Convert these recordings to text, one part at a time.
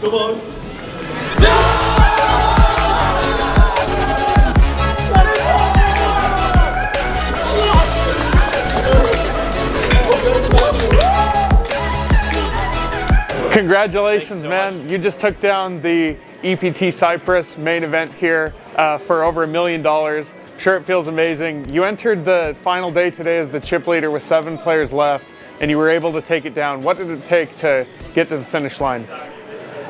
Come on. Congratulations, man. You just took down the EPT Cyprus main event here for over $1 million. Sure, it feels amazing. You entered the final day today as the chip leader with 7 players left, and you were able to take it down. What did it take to get to the finish line?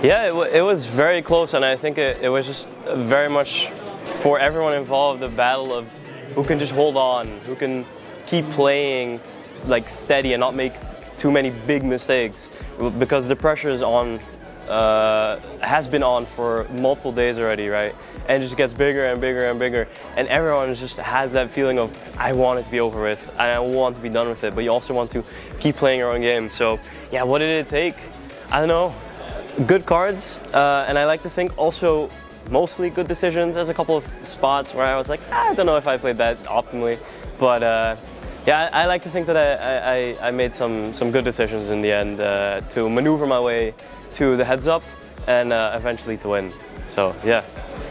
Yeah, it was very close, and I think it was just very much for everyone involved a battle of who can just hold on, who can keep playing like steady and not make too many big mistakes, because the pressure is on, has been on for multiple days already, right? And it just gets bigger and bigger and bigger, and everyone just has that feeling of, I want it to be over with, and I want to be done with it, but you also want to keep playing your own game. So yeah, what did it take? I don't know. Good cards, and I like to think also mostly good decisions. There's a couple of spots where I was like, I don't know if I played that optimally, but yeah, I like to think that I made some good decisions in the end to maneuver my way to the heads up and eventually to win. So yeah.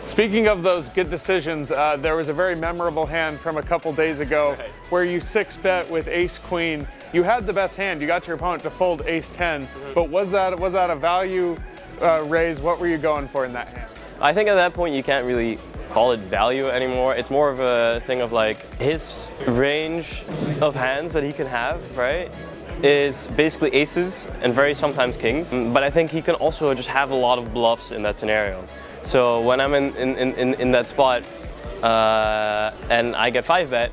Speaking of those good decisions, there was a very memorable hand from a couple days ago where you 6-bet with ace-queen. You had the best hand. You got your opponent to fold ace-10, but was that a value raise? What were you going for in that hand? I think at that point you can't really call it value anymore. It's more of a thing of like his range of hands that he can have, right, is basically aces and very sometimes kings. But I think he can also just have a lot of bluffs in that scenario. So when I'm in that spot and I get 5-bet,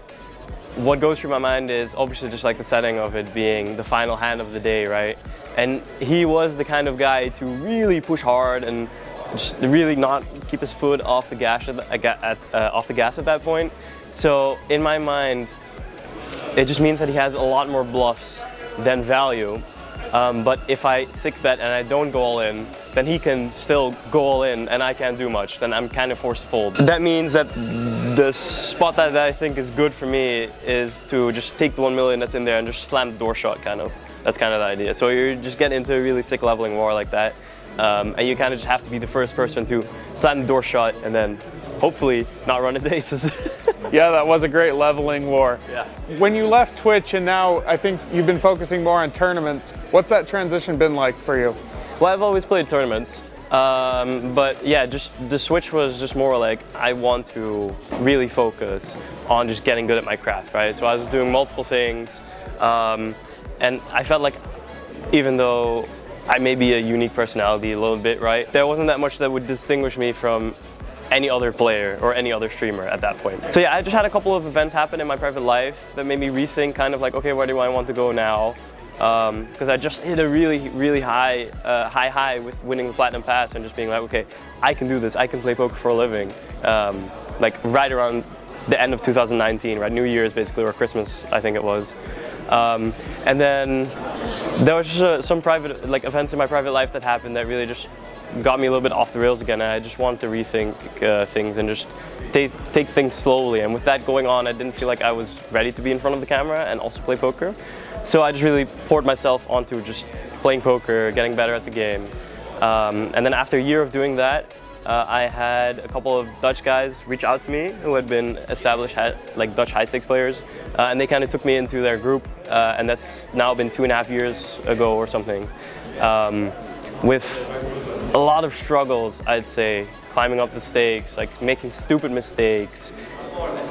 what goes through my mind is obviously just like the setting of it being the final hand of the day, right? And he was the kind of guy to really push hard and just really not keep his foot off the gas at that point. So in my mind, it just means that he has a lot more bluffs than value. But if I 6-bet and I don't go all in, then he can still go all in and I can't do much. Then I'm kind of forced to fold. That means that the spot that I think is good for me is to just take the 1 million that's in there and just slam the door shot, kind of. That's kind of the idea. So you just get into a really sick leveling war like that. And you kind of just have to be the first person to slam the door shot and then hopefully not run into aces. Yeah, that was a great leveling war. Yeah. When you left Twitch and now I think you've been focusing more on tournaments, what's that transition been like for you? Well, I've always played tournaments, but yeah, just the switch was just more like I want to really focus on just getting good at my craft, right? So I was doing multiple things, and I felt like even though I may be a unique personality a little bit, right, there wasn't that much that would distinguish me from any other player or any other streamer at that point. So yeah, I just had a couple of events happen in my private life that made me rethink kind of like, okay, where do I want to go now? Because I just hit a really high high with winning the Platinum Pass and just being like, okay, I can do this, I can play poker for a living. Like right around the end of 2019, right, New Year's basically, or Christmas, I think it was. And then there was just some private events in my private life that happened that really just got me a little bit off the rails again. I just wanted to rethink things and just take things slowly. And with that going on, I didn't feel like I was ready to be in front of the camera and also play poker. So I just really poured myself onto just playing poker, getting better at the game. And then after a year of doing that, I had a couple of Dutch guys reach out to me who had been established like Dutch high stakes players, and they kind of took me into their group, and that's now been 2.5 years ago or something, with a lot of struggles, I'd say, climbing up the stakes, like making stupid mistakes,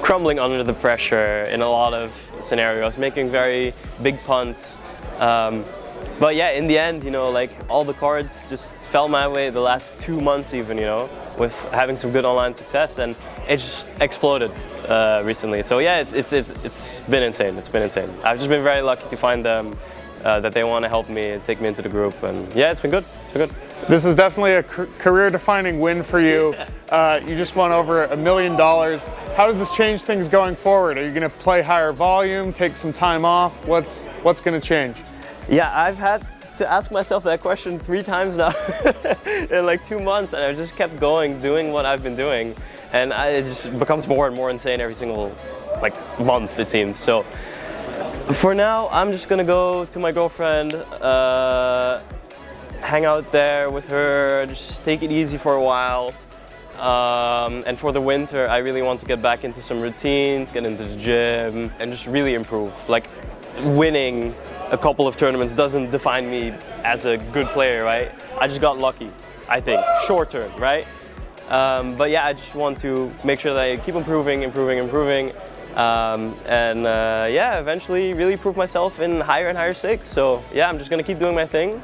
crumbling under the pressure in a lot of scenarios, making very big punts. But yeah, in the end, you know, like all the cards just fell my way the last 2 months even, you know, with having some good online success, and it just exploded recently. So yeah, it's been insane. It's been insane. I've just been very lucky to find them, that they want to help me and take me into the group, and yeah, it's been good. It's been good. This is definitely a career-defining win for you. You just won over $1 million. How does this change things going forward? Are you going to play higher volume, take some time off? What's going to change? Yeah, I've had to ask myself that question 3 times now in like 2 months, and I've just kept going, doing what I've been doing, and it just becomes more and more insane every single like month, it seems. So for now, I'm just gonna go to my girlfriend hang out there with her, just take it easy for a while. And for the winter, I really want to get back into some routines, get into the gym, and just really improve. Like, winning a couple of tournaments doesn't define me as a good player, right? I just got lucky, I think, short term, right? But yeah, I just want to make sure that I keep improving, and yeah, eventually really prove myself in higher and higher stakes. So yeah, I'm just gonna keep doing my thing,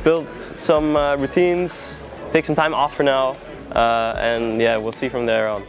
build some routines, take some time off for now, and yeah, we'll see from there on.